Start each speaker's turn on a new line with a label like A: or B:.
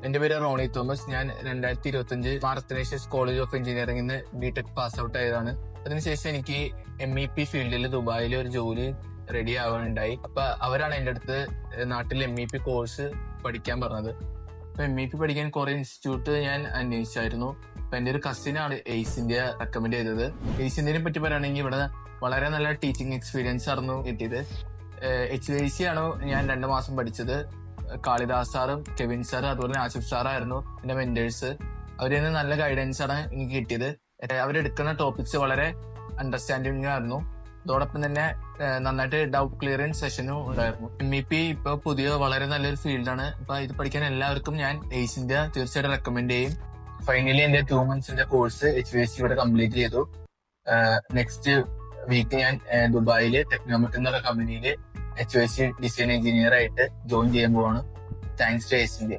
A: എന്റെ പേര് റോണി തോമസ്. ഞാൻ 2025 മാർത്തനേഷ്യസ് കോളേജ് ഓഫ് എഞ്ചിനീയറിംഗിൽ ബിടെക് പാസ് ഔട്ട് ആയതാണ്. അതിനുശേഷം എനിക്ക് MEP ഫീൽഡിൽ ദുബായിൽ ഒരു ജോലി റെഡി ആവാനുണ്ടായി. അപ്പൊ അവരാണ് എന്റെ അടുത്ത് നാട്ടിൽ MEP കോഴ്സ് പഠിക്കാൻ പറഞ്ഞത്. അപ്പൊ MEP പഠിക്കാൻ കുറെ ഇൻസ്റ്റിറ്റ്യൂട്ട് ഞാൻ അന്വേഷിച്ചായിരുന്നു. അപ്പൊ എന്റെ ഒരു കസിനാണ് എയ്സ് ഇന്ത്യ റെക്കമെൻഡ് ചെയ്തത്. എയ്സ് ഇന്ത്യനെ പറ്റി പറയുകയാണെങ്കിൽ ഇവിടെ വളരെ നല്ല ടീച്ചിങ് എക്സ്പീരിയൻസ് ആയിരുന്നു കിട്ടിയത്. HVAC ആണ് ഞാൻ 2 മാസം പഠിച്ചത്. കാളിദാസ് സാറും കെവിൻ സാറും അതുപോലെ ആസിഫ് സാറായിരുന്നു എന്റെ മെന്റേഴ്സ്. അവരിൽ നിന്ന് നല്ല ഗൈഡൻസ് ആണ് എനിക്ക് കിട്ടിയത്. അവരെടുക്കുന്ന ടോപ്പിക്സ് വളരെ അണ്ടർസ്റ്റാൻഡിങ് ആയിരുന്നു. അതോടൊപ്പം തന്നെ നന്നായിട്ട് ഡൗട്ട് ക്ലിയറിംഗ് സെഷനും ഉണ്ടായിരുന്നു. MEP ഇപ്പൊ പുതിയ വളരെ നല്ലൊരു ഫീൽഡാണ്. അപ്പൊ ഇത് പഠിക്കാൻ എല്ലാവർക്കും ഞാൻ എയ്സ് ഇന്ത്യ തീർച്ചയായിട്ടും റെക്കമെൻഡ് ചെയ്യും. ഫൈനലി എന്റെ 2 മന്ത്സിന്റെ കോഴ്സ് HVAC ഇവിടെ കംപ്ലീറ്റ് ചെയ്തു. നെക്സ്റ്റ് വീക്ക് ഞാൻ ദുബായില് ടെക്നോമെറ്റ് എന്നുള്ള കമ്പനിയിൽ HVAC ഡിസൈൻ എഞ്ചിനീയർ ആയിട്ട് ജോയിൻ ചെയ്യാൻ പോവാണ്. Thanks to Ace India.